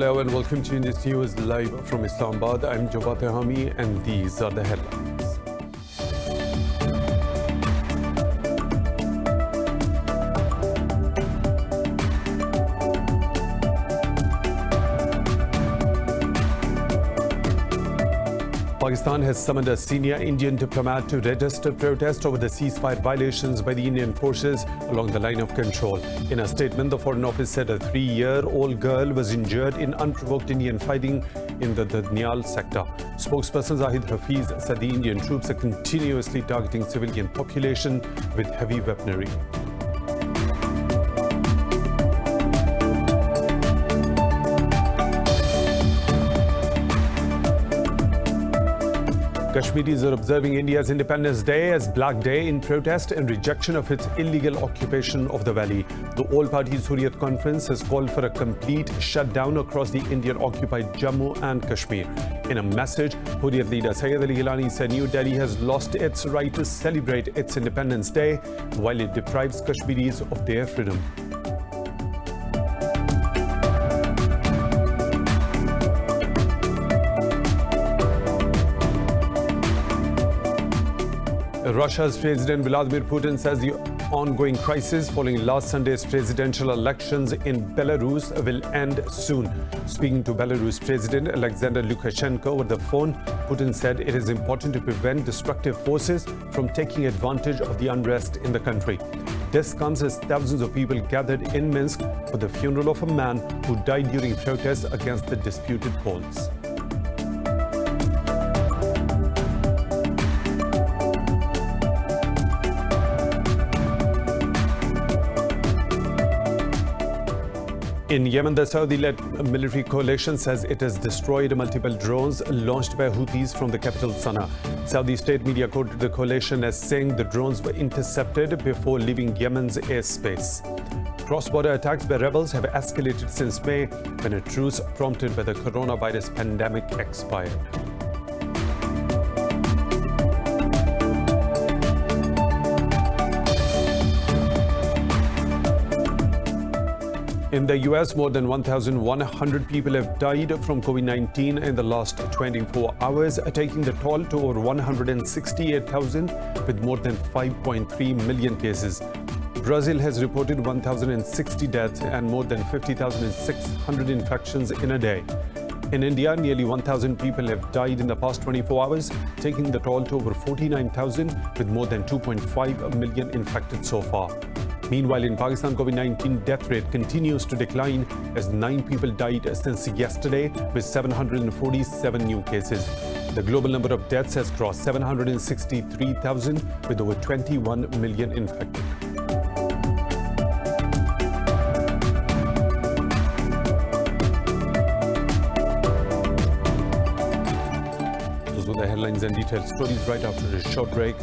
Hello and welcome to Indus News live from Islamabad. I'm Jawad Hami and these are the headlines. Pakistan has summoned a senior Indian diplomat to register protest over the ceasefire violations by the Indian forces along the line of control. In a statement, the Foreign Office said a 3-year-old girl was injured in unprovoked Indian fighting in the Dadnial sector. Spokesperson Zahid Hafiz said the Indian troops are continuously targeting civilian population with heavy weaponry. Kashmiris are observing India's Independence Day as Black Day in protest and rejection of its illegal occupation of the valley. The All Parties Hurriyat Conference has called for a complete shutdown across the Indian-occupied Jammu and Kashmir. In a message, Hurriyat leader Syed Ali Gilani said New Delhi has lost its right to celebrate its Independence Day while it deprives Kashmiris of their freedom. Russia's President Vladimir Putin says the ongoing crisis following last Sunday's presidential elections in Belarus will end soon. Speaking to Belarus President Alexander Lukashenko over the phone, Putin said it is important to prevent destructive forces from taking advantage of the unrest in the country. This comes as thousands of people gathered in Minsk for the funeral of a man who died during protests against the disputed polls. In Yemen, the Saudi-led military coalition says it has destroyed multiple drones launched by Houthis from the capital Sana'a. Saudi state media quoted the coalition as saying the drones were intercepted before leaving Yemen's airspace. Cross-border attacks by rebels have escalated since May when a truce prompted by the coronavirus pandemic expired. In the US, more than 1,100 people have died from COVID-19 in the last 24 hours, taking the toll to over 168,000 with more than 5.3 million cases. Brazil has reported 1,060 deaths and more than 50,600 infections in a day. In India, nearly 1,000 people have died in the past 24 hours, taking the toll to over 49,000 with more than 2.5 million infected so far. Meanwhile, in Pakistan, COVID-19 death rate continues to decline as 9 people died since yesterday with 747 new cases. The global number of deaths has crossed 763,000 with over 21 million infected. Those were the headlines and detailed stories right after a short break.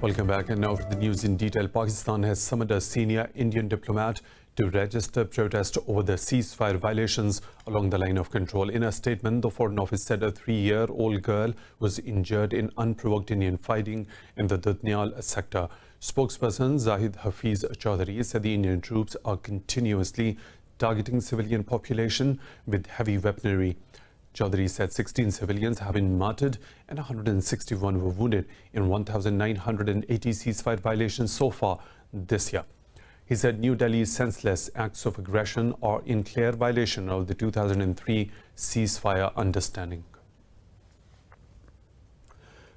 Welcome back, and now for the news in detail. Pakistan has summoned a senior Indian diplomat to register protest over the ceasefire violations along the line of control. In a statement, the Foreign Office said a 3-year-old girl was injured in unprovoked Indian fighting in the Dadnial sector. Spokesperson Zahid Hafiz Chaudhary said the Indian troops are continuously targeting civilian population with heavy weaponry. Chaudhary said 16 civilians have been martyred and 161 were wounded in 1,980 ceasefire violations so far this year. He said New Delhi's senseless acts of aggression are in clear violation of the 2003 ceasefire understanding.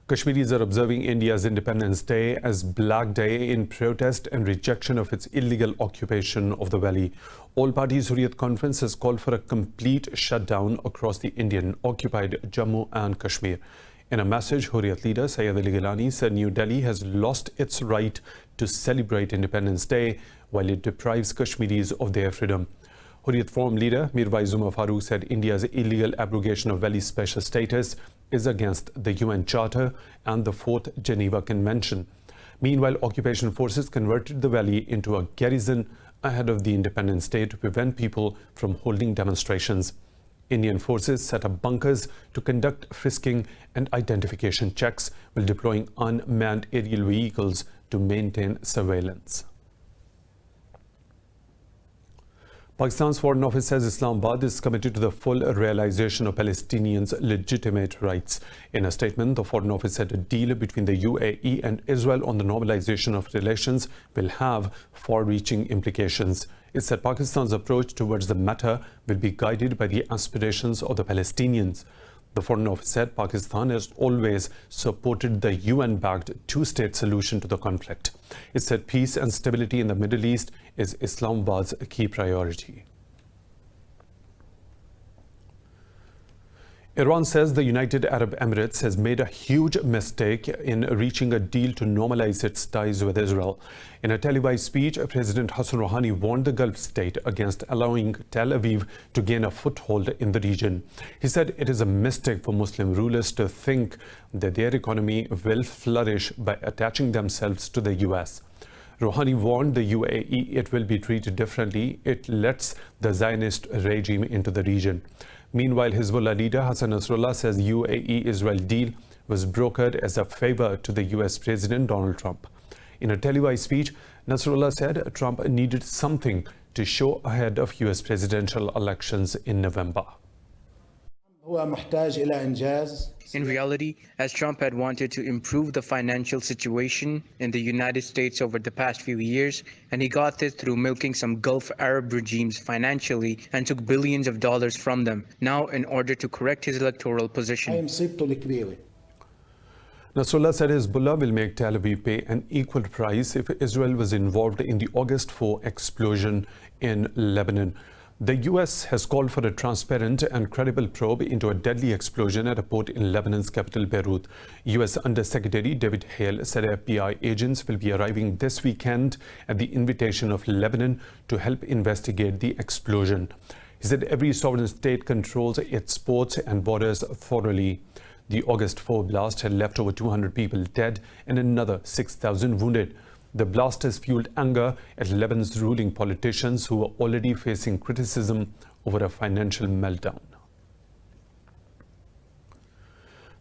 Kashmiris are observing India's Independence Day as Black Day in protest and rejection of its illegal occupation of the valley. All Parties Hurriyat Conference has called for a complete shutdown across the Indian-occupied Jammu and Kashmir. In a message, Hurriyat leader Syed Ali Gilani said New Delhi has lost its right to celebrate Independence Day while it deprives Kashmiris of their freedom. Hurriyat Forum leader Mirwais Umar Farooq said India's illegal abrogation of valley special status is against the UN Charter and the 4th Geneva Convention. Meanwhile, occupation forces converted the valley into a garrison ahead of the Independence Day to prevent people from holding demonstrations. Indian forces set up bunkers to conduct frisking and identification checks while deploying unmanned aerial vehicles to maintain surveillance. Pakistan's Foreign Office says Islamabad is committed to the full realization of Palestinians' legitimate rights. In a statement, the Foreign Office said a deal between the UAE and Israel on the normalization of relations will have far-reaching implications. It said Pakistan's approach towards the matter will be guided by the aspirations of the Palestinians. The Foreign Office said Pakistan has always supported the UN-backed two-state solution to the conflict. It said peace and stability in the Middle East is Islamabad's key priority. Iran says the United Arab Emirates has made a huge mistake in reaching a deal to normalize its ties with Israel. In a televised speech, President Hassan Rouhani warned the Gulf state against allowing Tel Aviv to gain a foothold in the region. He said it is a mistake for Muslim rulers to think that their economy will flourish by attaching themselves to the US. Rouhani warned the UAE it will be treated differently. It lets the Zionist regime into the region. Meanwhile, Hezbollah leader Hassan Nasrallah says UAE Israel deal was brokered as a favor to the US President Donald Trump. In a televised speech, Nasrallah said Trump needed something to show ahead of US presidential elections in November. In reality, as Trump had wanted to improve the financial situation in the United States over the past few years, and he got this through milking some Gulf Arab regimes financially and took billions of dollars from them, now in order to correct his electoral position. Nasrallah said Hezbollah will make Tel Aviv pay an equal price if Israel was involved in the August 4 explosion in Lebanon. The US has called for a transparent and credible probe into a deadly explosion at a port in Lebanon's capital, Beirut. US Undersecretary David Hale said FBI agents will be arriving this weekend at the invitation of Lebanon to help investigate the explosion. He said every sovereign state controls its ports and borders thoroughly. The August 4 blast had left over 200 people dead and another 6,000 wounded. The blast has fueled anger at Lebanon's ruling politicians who are already facing criticism over a financial meltdown.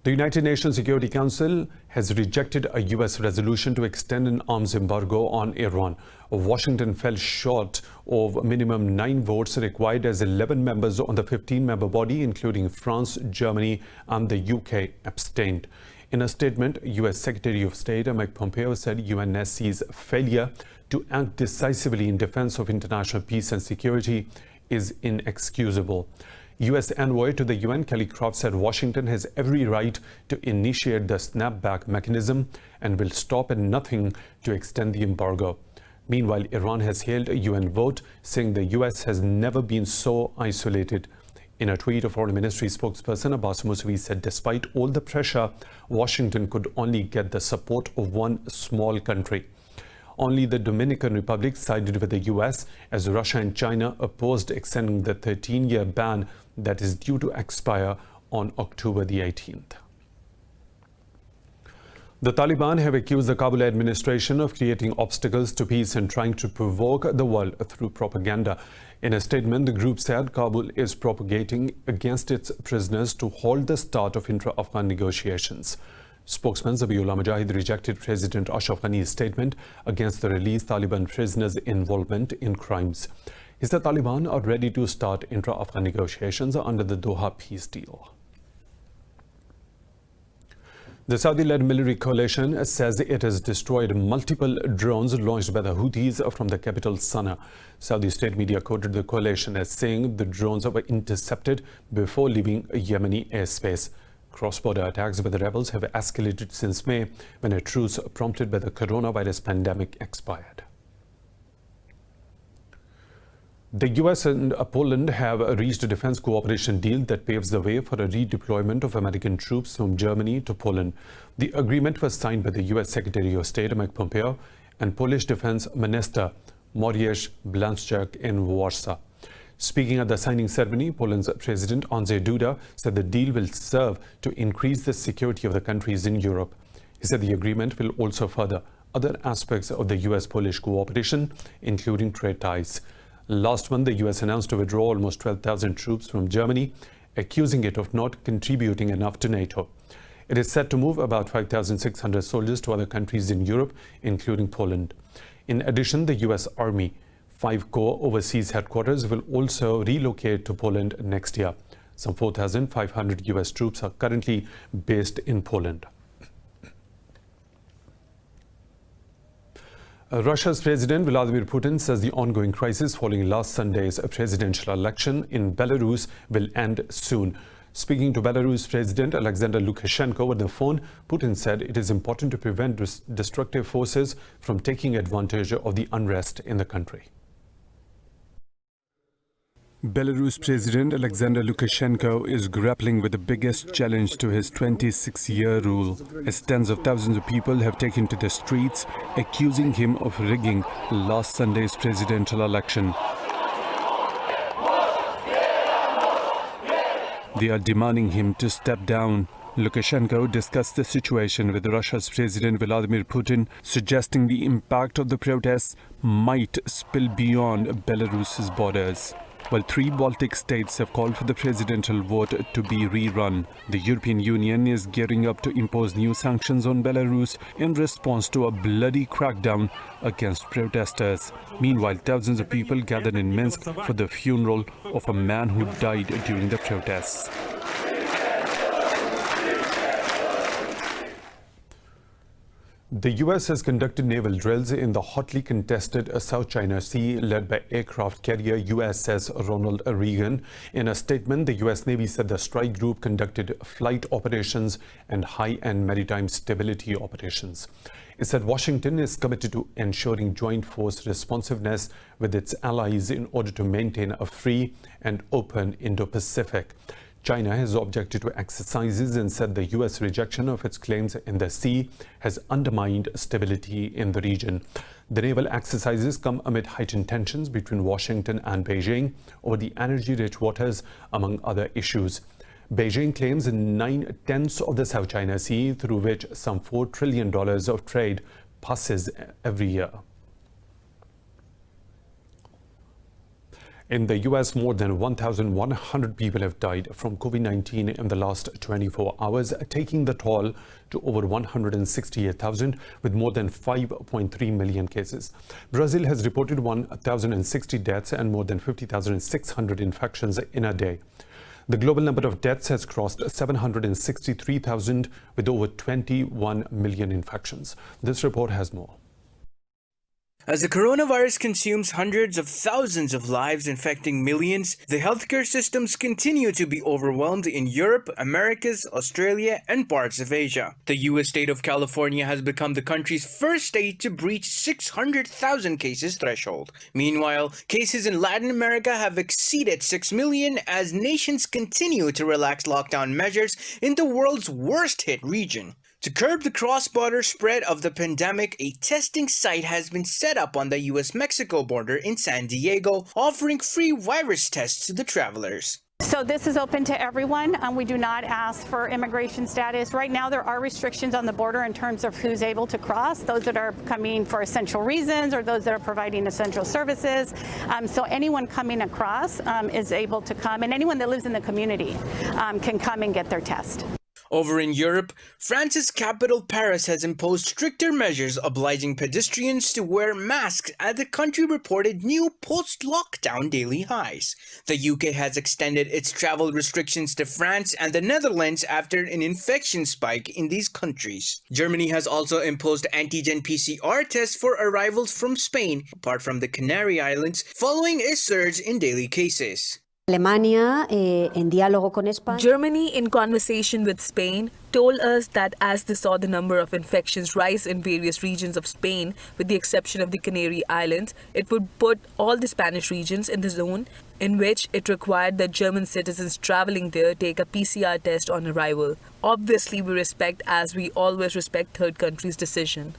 The United Nations Security Council has rejected a US resolution to extend an arms embargo on Iran. Washington fell short of minimum 9 votes required as 11 members on the 15-member body, including France, Germany, and the UK, abstained. In a statement, US Secretary of State Mike Pompeo said UNSC's failure to act decisively in defense of international peace and security is inexcusable. US envoy to the UN Kelly Croft said Washington has every right to initiate the snapback mechanism and will stop at nothing to extend the embargo. Meanwhile, Iran has hailed a UN vote, saying the US has never been so isolated. In a tweet, a foreign ministry spokesperson Abbas Mousavi said despite all the pressure, Washington could only get the support of one small country. Only the Dominican Republic sided with the US as Russia and China opposed extending the 13-year ban that is due to expire on October the 18th. The Taliban have accused the Kabul administration of creating obstacles to peace and trying to provoke the world through propaganda. In a statement, the group said Kabul is propagating against its prisoners to halt the start of intra-Afghan negotiations. Spokesman Zabiullah Mujahid rejected President Ashraf Ghani's statement against the released Taliban prisoners' involvement in crimes. He said Taliban are ready to start intra-Afghan negotiations under the Doha peace deal. The Saudi-led military coalition says it has destroyed multiple drones launched by the Houthis from the capital Sana'a. Saudi state media quoted the coalition as saying the drones were intercepted before leaving Yemeni airspace. Cross-border attacks by the rebels have escalated since May, when a truce prompted by the coronavirus pandemic expired. The US and Poland have reached a defense cooperation deal that paves the way for a redeployment of American troops from Germany to Poland. The agreement was signed by the US Secretary of State Mike Pompeo and Polish Defense Minister Mariusz Błaszczak in Warsaw. Speaking at the signing ceremony, Poland's President Andrzej Duda said the deal will serve to increase the security of the countries in Europe. He said the agreement will also further other aspects of the US-Polish cooperation, including trade ties. Last month, the US announced to withdraw almost 12,000 troops from Germany, accusing it of not contributing enough to NATO. It is set to move about 5,600 soldiers to other countries in Europe, including Poland. In addition, the U.S. Army 5 Corps overseas headquarters will also relocate to Poland next year. Some 4,500 U.S. troops are currently based in Poland. Russia's President Vladimir Putin says the ongoing crisis following last Sunday's presidential election in Belarus will end soon. Speaking to Belarus President Alexander Lukashenko over the phone, Putin said it is important to prevent destructive forces from taking advantage of the unrest in the country. Belarus President Alexander Lukashenko is grappling with the biggest challenge to his 26-year rule, as tens of thousands of people have taken to the streets, accusing him of rigging last Sunday's presidential election. They are demanding him to step down. Lukashenko discussed the situation with Russia's President Vladimir Putin, suggesting the impact of the protests might spill beyond Belarus's borders. While 3 Baltic states have called for the presidential vote to be rerun, the European Union is gearing up to impose new sanctions on Belarus in response to a bloody crackdown against protesters. Meanwhile, thousands of people gathered in Minsk for the funeral of a man who died during the protests. The U.S. has conducted naval drills in the hotly contested South China Sea led by aircraft carrier USS Ronald Reagan. In a statement, the U.S. Navy said the strike group conducted flight operations and high-end maritime stability operations. It said Washington is committed to ensuring joint force responsiveness with its allies in order to maintain a free and open Indo-Pacific. China has objected to exercises and said the U.S. rejection of its claims in the sea has undermined stability in the region. The naval exercises come amid heightened tensions between Washington and Beijing over the energy-rich waters, among other issues. Beijing claims 9/10 of the South China Sea, through which some $4 trillion of trade passes every year. In the U.S., more than 1,100 people have died from COVID-19 in the last 24 hours, taking the toll to over 168,000, with more than 5.3 million cases. Brazil has reported 1,060 deaths and more than 50,600 infections in a day. The global number of deaths has crossed 763,000, with over 21 million infections. This report has more. As the coronavirus consumes hundreds of thousands of lives, infecting millions, the healthcare systems continue to be overwhelmed in Europe, Americas, Australia, and parts of Asia. The U.S. state of California has become the country's first state to breach 600,000 cases threshold. Meanwhile, cases in Latin America have exceeded 6 million as nations continue to relax lockdown measures in the world's worst-hit region. To curb the cross-border spread of the pandemic, a testing site has been set up on the U.S.-Mexico border in San Diego, offering free virus tests to the travelers. So this is open to everyone. We do not ask for immigration status. Right now there are restrictions on the border in terms of who's able to cross, those that are coming for essential reasons or those that are providing essential services. So anyone coming across is able to come, and anyone that lives in the community can come and get their test. Over in Europe, France's capital Paris has imposed stricter measures obliging pedestrians to wear masks as the country reported new post-lockdown daily highs. The UK has extended its travel restrictions to France and the Netherlands after an infection spike in these countries. Germany has also imposed antigen PCR tests for arrivals from Spain, apart from the Canary Islands, following a surge in daily cases. Germany, in conversation with Spain, told us that as they saw the number of infections rise in various regions of Spain, with the exception of the Canary Islands, it would put all the Spanish regions in the zone in which it required that German citizens traveling there take a PCR test on arrival. Obviously, we respect, as we always respect, third countries' decision.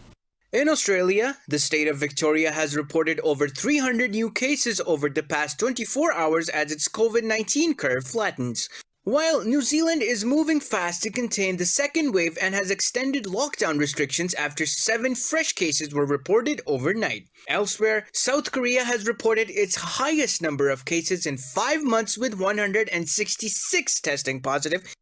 In Australia, the state of Victoria has reported over 300 new cases over the past 24 hours as its COVID-19 curve flattens. While New Zealand is moving fast to contain the second wave and has extended lockdown restrictions after 7 fresh cases were reported overnight. Elsewhere, South Korea has reported its highest number of cases in 5 months with 166 testing positive.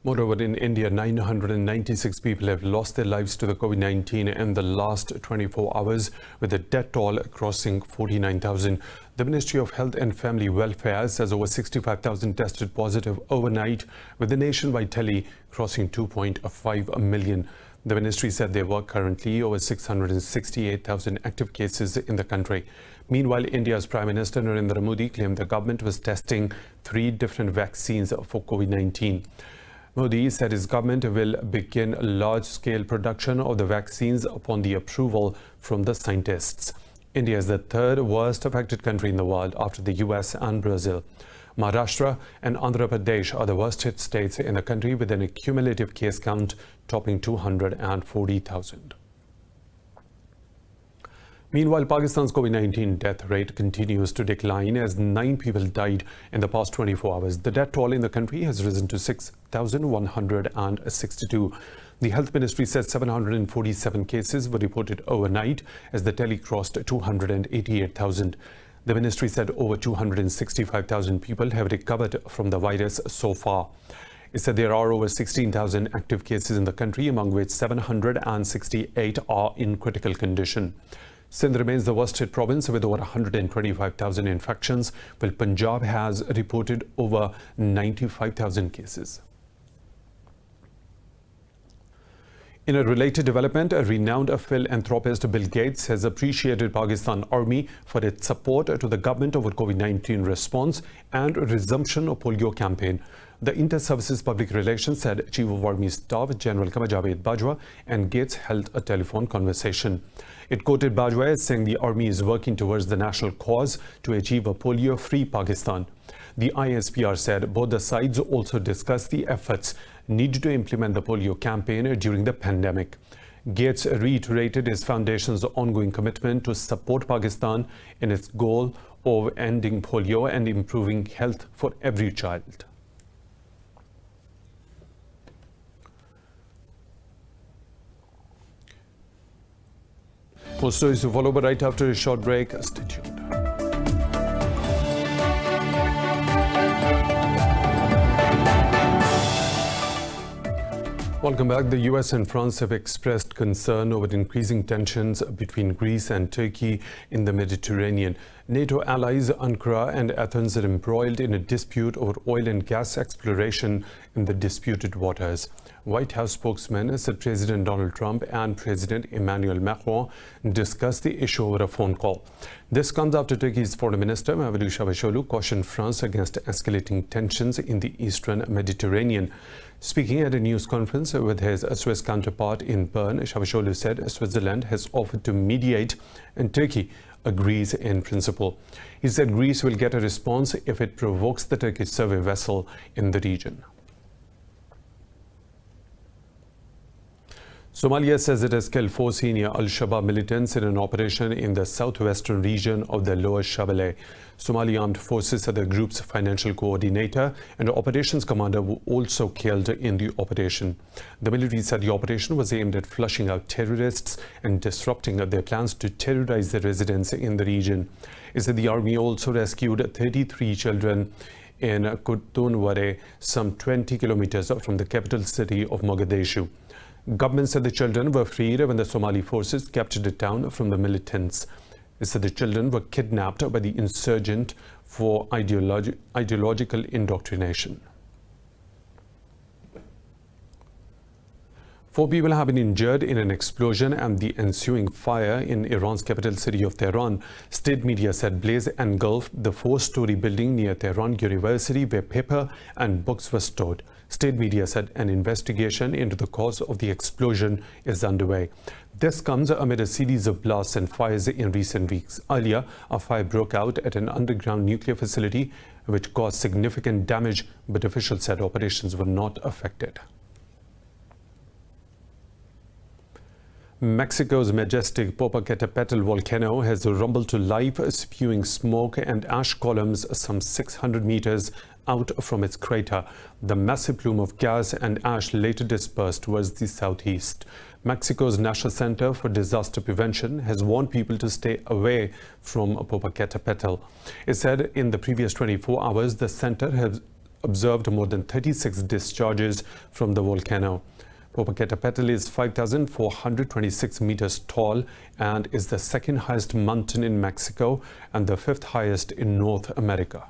Moreover, in India, 996 people have lost their lives to the COVID-19 in the last 24 hours, with the death toll crossing 49,000. The Ministry of Health and Family Welfare says over 65,000 tested positive overnight, with the nationwide tally crossing 2.5 million. The ministry said there were currently over 668,000 active cases in the country. Meanwhile, India's Prime Minister Narendra Modi claimed the government was testing 3 different vaccines for COVID-19. Modi said his government will begin large-scale production of the vaccines upon the approval from the scientists. India is the 3rd worst affected country in the world after the US and Brazil. Maharashtra and Andhra Pradesh are the worst hit states in the country, with an cumulative case count topping 240,000. Meanwhile, Pakistan's COVID-19 death rate continues to decline as 9 people died in the past 24 hours. The death toll in the country has risen to 6,162. The Health Ministry says 747 cases were reported overnight as the tally crossed 288,000. The ministry said over 265,000 people have recovered from the virus so far. It said there are over 16,000 active cases in the country, among which 768 are in critical condition. Sindh remains the worst hit province with over 125,000 infections, while Punjab has reported over 95,000 cases. In a related development, a renowned philanthropist Bill Gates has appreciated Pakistan Army for its support to the government over COVID-19 response and resumption of polio campaign. The Inter-Services Public Relations said Chief of Army Staff General Qamar Javed Bajwa and Gates held a telephone conversation. It quoted Bajwa as saying the army is working towards the national cause to achieve a polio-free Pakistan. The ISPR said both the sides also discussed the efforts needed to implement the polio campaign during the pandemic. Gates reiterated his foundation's ongoing commitment to support Pakistan in its goal of ending polio and improving health for every child. More stories to follow, but right after a short break, stay tuned. Welcome back. The US and France have expressed concern over increasing tensions between Greece and Turkey in the Mediterranean. NATO allies Ankara and Athens are embroiled in a dispute over oil and gas exploration in the disputed waters. White House spokesman said President Donald Trump and President Emmanuel Macron discussed the issue over a phone call. This comes after Turkey's Foreign Minister Mevlut Çavuşoğlu cautioned France against escalating tensions in the eastern Mediterranean. Speaking at a news conference with his Swiss counterpart in Bern, Çavuşoğlu said Switzerland has offered to mediate and Turkey agrees in principle. He said Greece will get a response if it provokes the Turkish survey vessel in the region. Somalia says it has killed 4 senior Al-Shabaab militants in an operation in the southwestern region of the Lower Shabelle. Somali Armed Forces are the group's financial coordinator and operations commander were also killed in the operation. The military said the operation was aimed at flushing out terrorists and disrupting their plans to terrorize the residents in the region. It said the army also rescued 33 children in Kutunware, some 20 kilometers from the capital city of Mogadishu. Government said the children were freed when the Somali forces captured the town from the militants. It said the children were kidnapped by the insurgent for ideological indoctrination. 4 people have been injured in an explosion and the ensuing fire in Iran's capital city of Tehran. State media said blaze engulfed the 4-story building near Tehran University where paper and books were stored. State media said an investigation into the cause of the explosion is underway. This comes amid a series of blasts and fires in recent weeks. Earlier, a fire broke out at an underground nuclear facility which caused significant damage, but officials said operations were not affected. Mexico's majestic Popocatépetl volcano has rumbled to life, spewing smoke and ash columns some 600 meters out from its crater. The massive plume of gas and ash later dispersed towards the southeast. Mexico's National Center for Disaster Prevention has warned people to stay away from Popocatépetl. It said in the previous 24 hours, the center has observed more than 36 discharges from the volcano. Popocatépetl is 5,426 meters tall and is the second highest mountain in Mexico and the fifth highest in North America.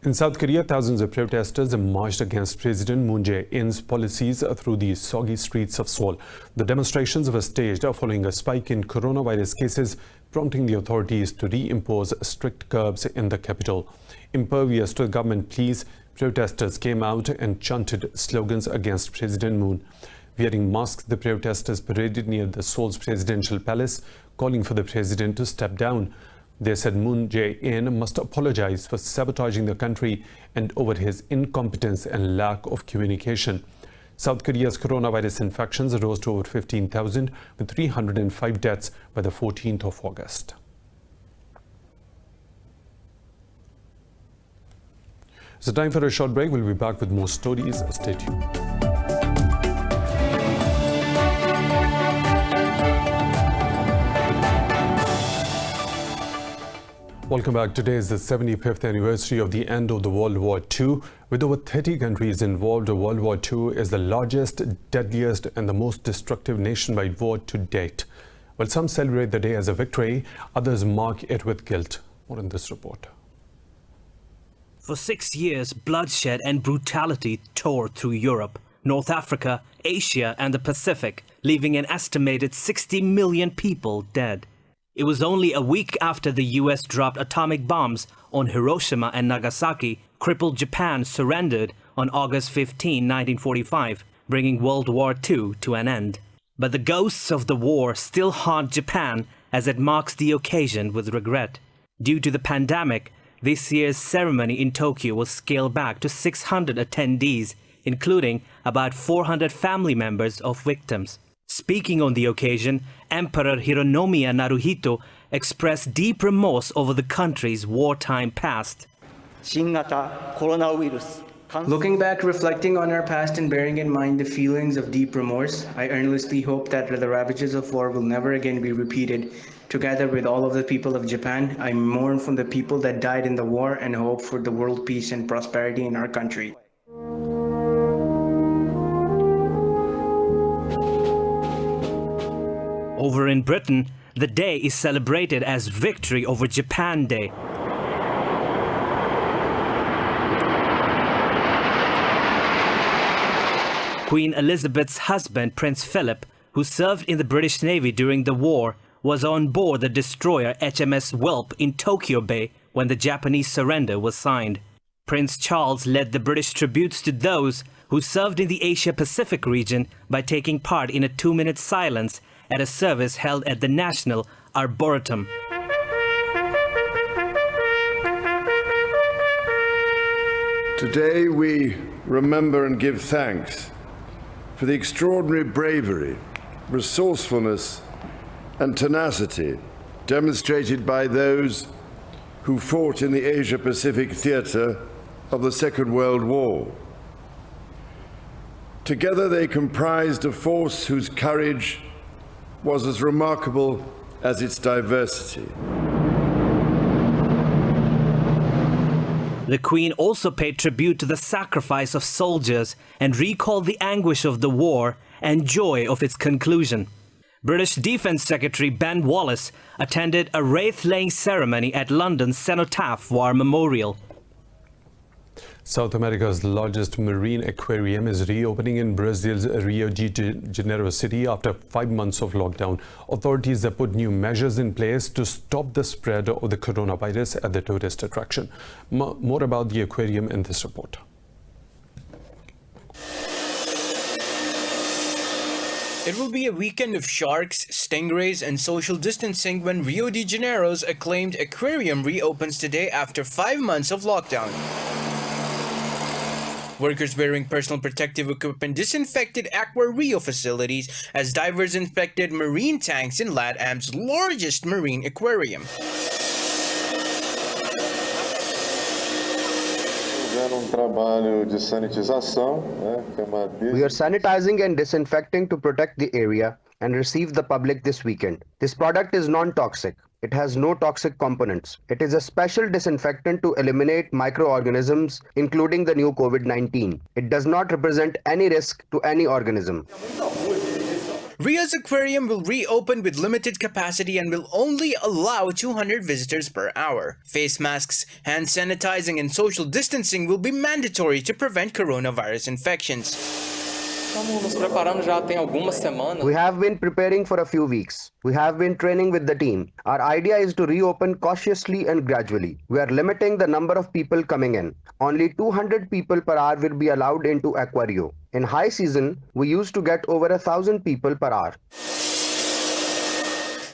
In South Korea, thousands of protesters marched against President Moon Jae-in's policies through the soggy streets of Seoul. The demonstrations were staged following a spike in coronavirus cases, prompting the authorities to reimpose strict curbs in the capital. Impervious to the government pleas, protesters came out and chanted slogans against President Moon. Wearing masks, the protesters paraded near the Seoul's presidential palace, calling for the president to step down. They said Moon Jae-in must apologize for sabotaging the country and over his incompetence and lack of communication. South Korea's coronavirus infections rose to over 15,000 with 305 deaths by the 14th of August. It's time for a short break. We'll be back with more stories. Stay tuned. Welcome back. Today is the 75th anniversary of the end of the World War II. With over 30 countries involved, World War II is the largest, deadliest, and the most destructive nationwide war to date. While some celebrate the day as a victory, others mark it with guilt. More in this report. For 6 years, bloodshed and brutality tore through Europe, North Africa, Asia, and the Pacific, leaving an estimated 60 million people dead. It was only a week after the US dropped atomic bombs on Hiroshima and Nagasaki, crippled Japan surrendered on August 15, 1945, bringing World War II to an end. But the ghosts of the war still haunt Japan as it marks the occasion with regret. Due to the pandemic, this year's ceremony in Tokyo was scaled back to 600 attendees, including about 400 family members of victims. Speaking on the occasion, Emperor Hironomiya Naruhito expressed deep remorse over the country's wartime past. Looking back, reflecting on our past and bearing in mind the feelings of deep remorse, I earnestly hope that the ravages of war will never again be repeated. Together with all of the people of Japan, I mourn from the people that died in the war and hope for the world peace and prosperity in our country. Over in Britain, the day is celebrated as Victory over Japan Day. Queen Elizabeth's husband, Prince Philip, who served in the British Navy during the war, was on board the destroyer HMS Whelp in Tokyo Bay when the Japanese surrender was signed. Prince Charles led the British tributes to those who served in the Asia-Pacific region by taking part in a 2-minute silence at a service held at the National Arboretum. Today we remember and give thanks for the extraordinary bravery, resourcefulness, and tenacity demonstrated by those who fought in the Asia-Pacific theater of the Second World War. Together they comprised a force whose courage was as remarkable as its diversity. The Queen also paid tribute to the sacrifice of soldiers and recalled the anguish of the war and joy of its conclusion. British Defence Secretary Ben Wallace attended a wreath-laying ceremony at London's Cenotaph War Memorial. South America's largest marine aquarium is reopening in Brazil's Rio de Janeiro city after 5 months of lockdown. Authorities have put new measures in place to stop the spread of the coronavirus at the tourist attraction. More about the aquarium in this report. It will be a weekend of sharks, stingrays, and social distancing when Rio de Janeiro's acclaimed aquarium reopens today after 5 months of lockdown. Workers wearing personal protective equipment disinfected Aqua Rio facilities as divers inspected marine tanks in LATAM's largest marine aquarium. We are sanitizing and disinfecting to protect the area and receive the public this weekend. This product is non-toxic. It has no toxic components. It is a special disinfectant to eliminate microorganisms, including the new COVID-19. It does not represent any risk to any organism. Riyadh's aquarium will reopen with limited capacity and will only allow 200 visitors per hour. Face masks, hand sanitizing and social distancing will be mandatory to prevent coronavirus infections. We have been preparing for a few weeks. We have been training with the team. Our idea is to reopen cautiously and gradually. We are limiting the number of people coming in. Only 200 people per hour will be allowed into Aquario. In high season, we used to get over 1,000 people per hour.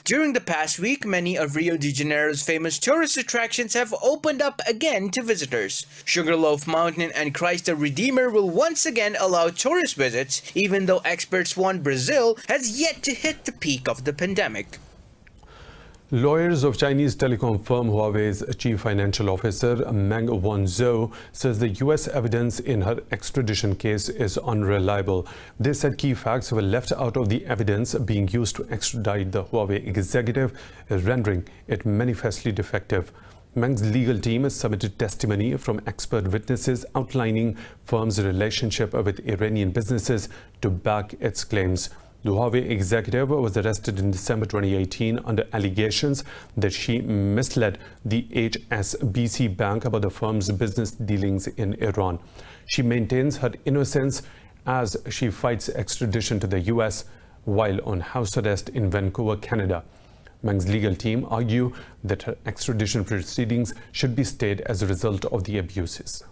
During the past week, many of Rio de Janeiro's famous tourist attractions have opened up again to visitors. Sugarloaf Mountain and Christ the Redeemer will once again allow tourist visits, even though experts warn Brazil has yet to hit the peak of the pandemic. Lawyers of Chinese telecom firm Huawei's chief financial officer Meng Wanzhou says the U.S. evidence in her extradition case is unreliable. They said key facts were left out of the evidence being used to extradite the Huawei executive, rendering it manifestly defective. Meng's legal team has submitted testimony from expert witnesses outlining firm's relationship with Iranian businesses to back its claims. The Huawei executive was arrested in December 2018 under allegations that she misled the HSBC Bank about the firm's business dealings in Iran. She maintains her innocence as she fights extradition to the US while on house arrest in Vancouver, Canada. Meng's legal team argue that her extradition proceedings should be stayed as a result of the abuses.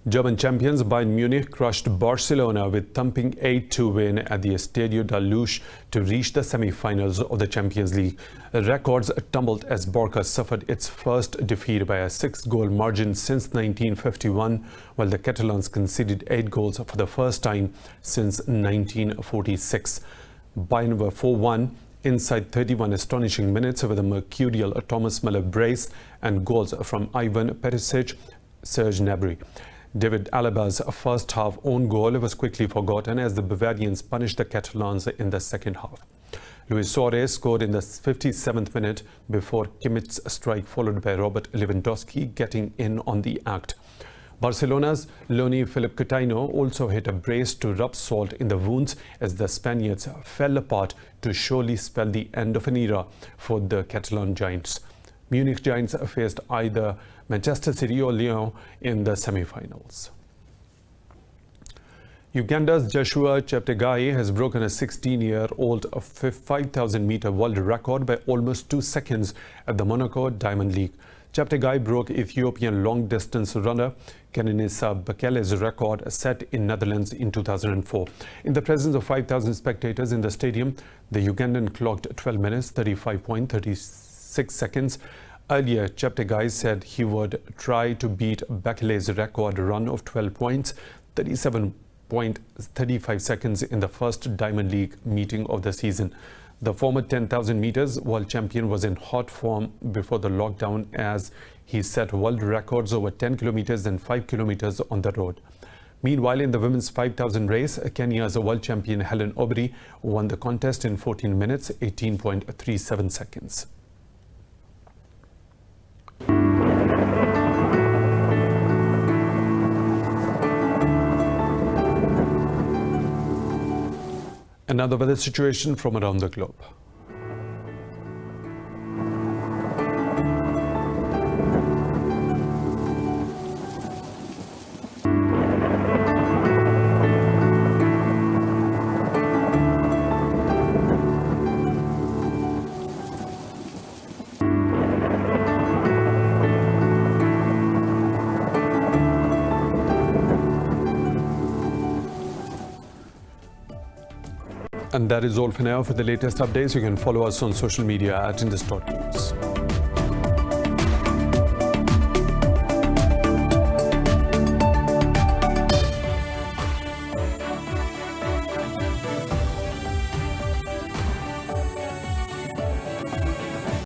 German champions Bayern Munich crushed Barcelona with thumping 8-2 win at the Estadio da Luz to reach the semi-finals of the Champions League. Records tumbled as Barca suffered its first defeat by a 6-goal margin since 1951, while the Catalans conceded 8 goals for the first time since 1946. Bayern were 4-1 inside 31 astonishing minutes with a mercurial Thomas Müller brace and goals from Ivan Perisic, Serge Gnabry. David Alaba's first half own goal was quickly forgotten as the Bavarians punished the Catalans in the second half. Luis Suarez scored in the 57th minute before Kimmich's strike, followed by Robert Lewandowski getting in on the act. Barcelona's Loni Philip Coutinho also hit a brace to rub salt in the wounds as the Spaniards fell apart to surely spell the end of an era for the Catalan Giants. Munich Giants faced either Manchester City or Lyon in the semi-finals. Uganda's Joshua Cheptegei has broken a 16-year-old 5,000-meter world record by almost 2 seconds at the Monaco Diamond League. Cheptegei broke Ethiopian long-distance runner Kenenisa Bekele's record set in Netherlands in 2004. In the presence of 5,000 spectators in the stadium, the Ugandan clocked 12 minutes, 35.36 seconds. Earlier, Cheptegei said he would try to beat Bekele's record run of 12 points, 37.35 seconds in the first Diamond League meeting of the season. The former 10,000 meters world champion was in hot form before the lockdown as he set world records over 10 kilometers and 5 kilometers on the road. Meanwhile, in the women's 5,000 race, Kenya's world champion Helen Obiri won the contest in 14 minutes, 18.37 seconds. Another weather situation from around the globe. And that is all for now. For the latest updates, you can follow us on social media at Indus.News.